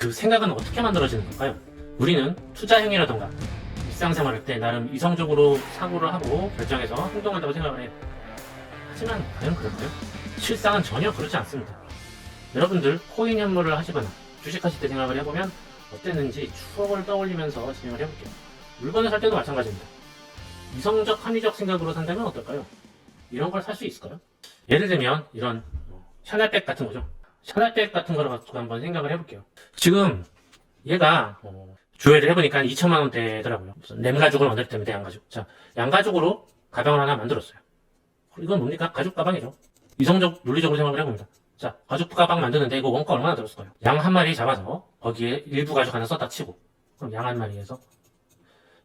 그 생각은 어떻게 만들어지는 걸까요? 우리는 투자 행위라던가 일상생활할 때 나름 이성적으로 사고를 하고 결정해서 행동한다고 생각을 해요. 하지만 과연 그럴까요? 실상은 전혀 그렇지 않습니다. 여러분들 코인 현물을 하시거나 주식하실 때 생각을 해보면 어땠는지 추억을 떠올리면서 진행을 해볼게요. 물건을 살 때도 마찬가지입니다. 이성적, 합리적 생각으로 산다면 어떨까요? 이런 걸 살 수 있을까요? 예를 들면 이런 샤넬백 같은 거죠. 샤넬백 같은 거를 가지고 한번 생각을 해볼게요. 지금 얘가 조회를 해보니까 2천만 원대더라고요. 램 가죽을 만들 때문에 양가죽. 자, 양가죽으로 가방을 하나 만들었어요. 이건 뭡니까? 가죽 가방이죠. 이성적, 논리적으로 생각을 해봅니다. 자, 가죽 가방 만드는데 이거 원가 얼마나 들었을까요? 양 한 마리 잡아서 거기에 일부 가죽 하나 썼다 치고, 그럼 양 한 마리에서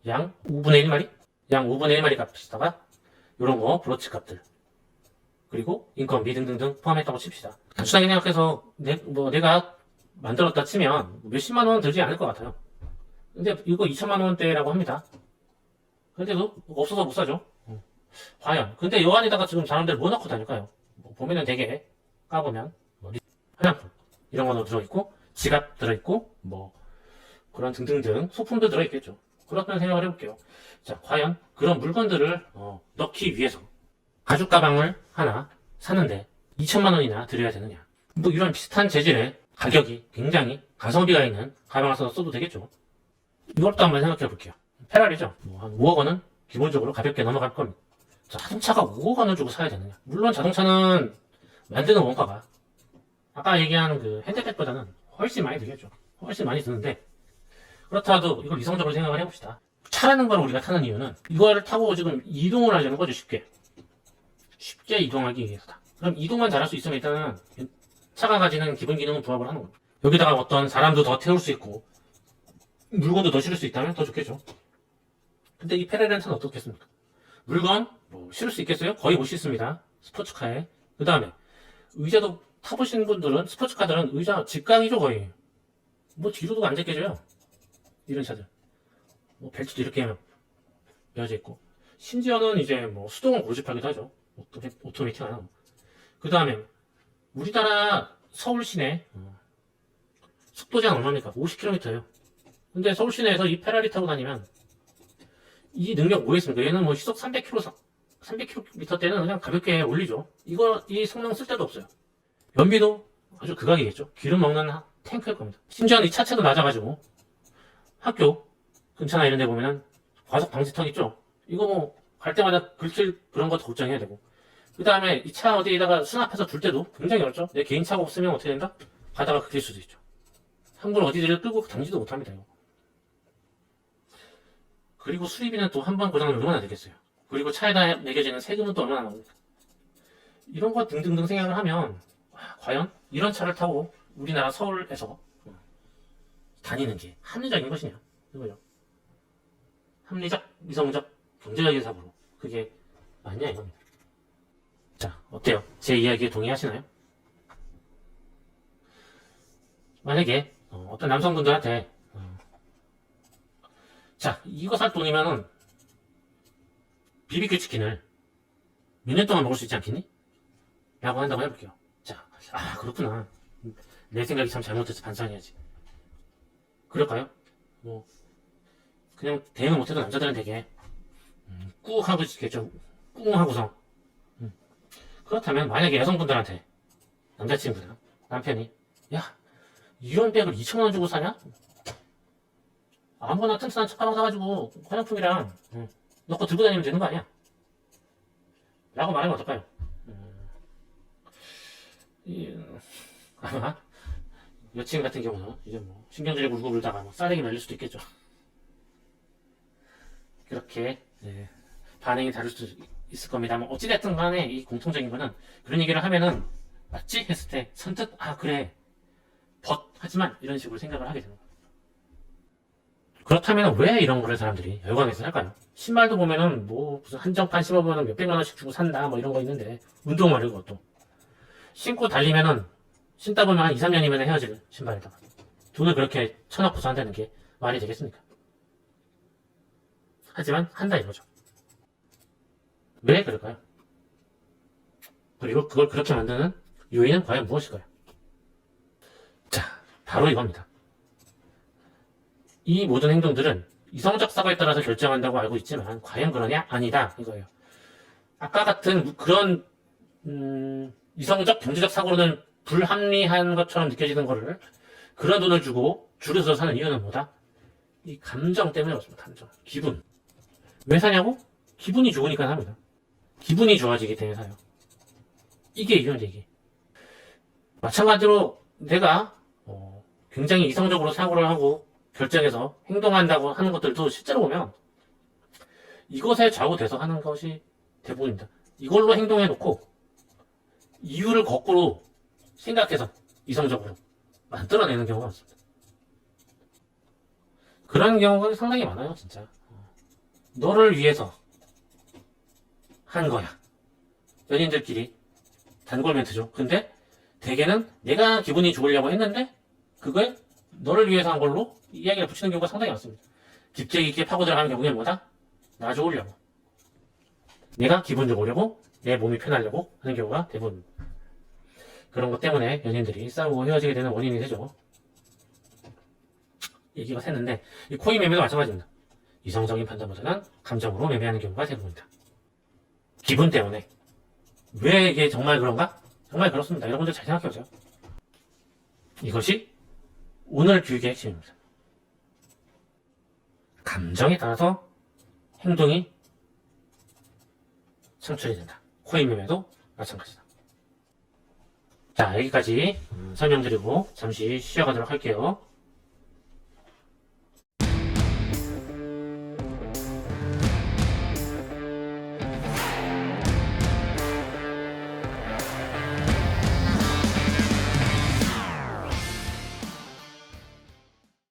양 5분의 1마리? 양 5분의 1마리 값에다가 요런 거 브로치 값들 그리고 인건비 등등등 포함했다고 칩시다. 단순하게 생각해서 내가 만들었다 치면 몇십만 원 들지 않을 것 같아요. 근데 이거 2천만 원대라고 합니다. 근데도 없어서 못 사죠. 과연. 근데 요 안에다가 지금 사람들 뭐 넣고 다닐까요? 보면은 되게 까보면 화장품 이런 거 들어있고 지갑 들어있고 그런 등등등 소품도 들어있겠죠. 그렇다는 생각을 해볼게요. 자, 과연 그런 물건들을 넣기 위해서 가죽 가방을 하나 사는데 2천만 원이나 들여야 되느냐. 이런 비슷한 재질의 가격이 굉장히 가성비가 있는 가방을 써도 되겠죠. 이것도 한번 생각해 볼게요. 페라리죠. 한 5억 원은 기본적으로 가볍게 넘어갈 겁니다. 자, 자동차가 5억 원을 주고 사야 되느냐. 물론 자동차는 만드는 원가가 아까 얘기한 그 핸드백보다는 훨씬 많이 들겠죠. 훨씬 많이 드는데 그렇다고 이걸 이성적으로 생각을 해봅시다. 차라는 걸 우리가 타는 이유는 이거를 타고 지금 이동을 하려는 거죠. 쉽게 이동하기 위해서다. 그럼 이동만 잘할 수 있으면 일단은 차가 가지는 기본 기능은 부합을 하는 거죠. 여기다가 어떤 사람도 더 태울 수 있고 물건도 더 실을 수 있다면 더 좋겠죠. 근데 이 페레렌트는 어떻겠습니까? 물건 실을 수 있겠어요? 거의 못 실습니다. 스포츠카에. 그 다음에 의자도 타보신 분들은 스포츠카들은 의자 직각이죠 거의. 뒤로도 안 제껴져요. 이런 차들. 벨트도 이렇게 메어져 있고. 심지어는 이제 수동을 고집하기도 하죠. 오토매틱한. 그 다음에 우리나라 서울 시내 속도 제한 얼마입니까? 50km예요. 근데 서울 시내에서 이 페라리 타고 다니면 이 능력 뭐겠습니까? 얘는 시속 300km 때는 그냥 가볍게 올리죠. 이 성능 쓸 데도 없어요. 연비도 아주 극악이겠죠. 기름 먹는 탱크일 겁니다. 심지어는 이 차체도 낮아가지고 학교 근처나 이런 데 보면은 과속 방지턱 있죠. 이거 갈 때마다 긁힐 그런 것도 걱정해야 되고. 그 다음에 이 차 어디에다가 수납해서 둘 때도 굉장히 어렵죠. 내 개인 차가 없으면 어떻게 된다? 가다가 긁힐 수도 있죠. 함부로 어디를 끌고 다니지도 못합니다. 이거. 그리고 수리비는 또 한 번 고장나면 얼마나 되겠어요. 그리고 차에다 매겨지는 세금은 또 얼마나 나옵니까? 이런 것 등등등 생각을 하면 과연 이런 차를 타고 우리나라 서울에서 다니는 게 합리적인 것이냐 이거죠. 합리적, 이성적, 경제적인 사고로 그게 맞냐 이겁니다. 자, 어때요? 제 이야기에 동의하시나요? 만약에 어떤 남성분들한테 자, 이거 살 돈이면은 BBQ 치킨을 몇 년 동안 먹을 수 있지 않겠니? 라고 한다고 해볼게요. 자, 그렇구나. 내 생각이 참 잘못해서 반성해야지. 그럴까요? 그냥 대응을 못해도 남자들은 되게 꾹 하고 있겠죠. 꾹 하고서. 그렇다면 만약에 여성분들한테 남자친구나 남편이 야, 이런 백을 2천만 원 주고 사냐? 아무거나 튼튼한 척가방 사가지고 화장품이랑 넣고 들고 다니면 되는 거 아니야? 라고 말하면 어떨까요? 아마 여친 같은 경우는 이제 신경질이 울고 불다가 싸대기 날릴 수도 있겠죠. 그렇게 반응이 다를 수 있을 겁니다. 어찌됐든 간에 이 공통적인 거는 그런 얘기를 하면은 맞지? 했을 때 선뜻 그래 하지만 이런 식으로 생각을 하게 되는 거예요. 그렇다면 왜 이런 거를 사람들이 열광해서 살까요? 신발도 보면은 무슨 한정판 신어보면 몇백만 원씩 주고 산다 이런 거 있는데 운동화를 그것도 신고 달리면은 신다 보면 한 2, 3년이면 헤어질 신발에다가 돈을 그렇게 쳐놓고서 한다는 게 말이 되겠습니까? 하지만 한다 이거죠. 왜 그럴까요? 그리고 그걸 그렇게 만드는 요인은 과연 무엇일까요? 자, 바로 이겁니다. 이 모든 행동들은 이성적 사고에 따라서 결정한다고 알고 있지만 과연 그러냐? 아니다 이거예요. 아까 같은 그런 이성적 경제적 사고로는 불합리한 것처럼 느껴지는 거를 그런 돈을 주고 줄을 서서 사는 이유는 뭐다? 이 감정 때문에 그렇습니다. 감정, 기분. 왜 사냐고? 기분이 좋으니까 삽니다. 기분이 좋아지기 때문에 사요. 이게 이유인데 이게. 마찬가지로 내가 굉장히 이성적으로 사고를 하고 결정해서 행동한다고 하는 것들도 실제로 보면 이것에 좌우돼서 하는 것이 대부분입니다. 이걸로 행동해놓고 이유를 거꾸로 생각해서 이성적으로 만들어내는 경우가 많습니다. 그런 경우가 상당히 많아요, 진짜. 너를 위해서 한 거야. 연인들끼리 단골 멘트죠. 근데 대개는 내가 기분이 좋으려고 했는데 그걸 너를 위해서 한 걸로 이야기를 붙이는 경우가 상당히 많습니다. 깊게 깊게 파고 들어가는 경우에 뭐다? 나 좋으려고. 내가 기분 좋으려고, 내 몸이 편하려고 하는 경우가 대부분. 그런 것 때문에 연인들이 싸우고 헤어지게 되는 원인이 되죠. 얘기가 샜는데 이 코인 매매도 마찬가지입니다. 이성적인 판단보다는 감정으로 매매하는 경우가 대부분이다. 기분 때문에. 왜 이게 정말 그런가? 정말 그렇습니다. 여러분들 잘 생각해보세요. 이것이 오늘 교육의 핵심입니다. 감정에 따라서 행동이 창출이 된다. 코인 매매도 마찬가지다. 자, 여기까지 설명드리고 잠시 쉬어가도록 할게요.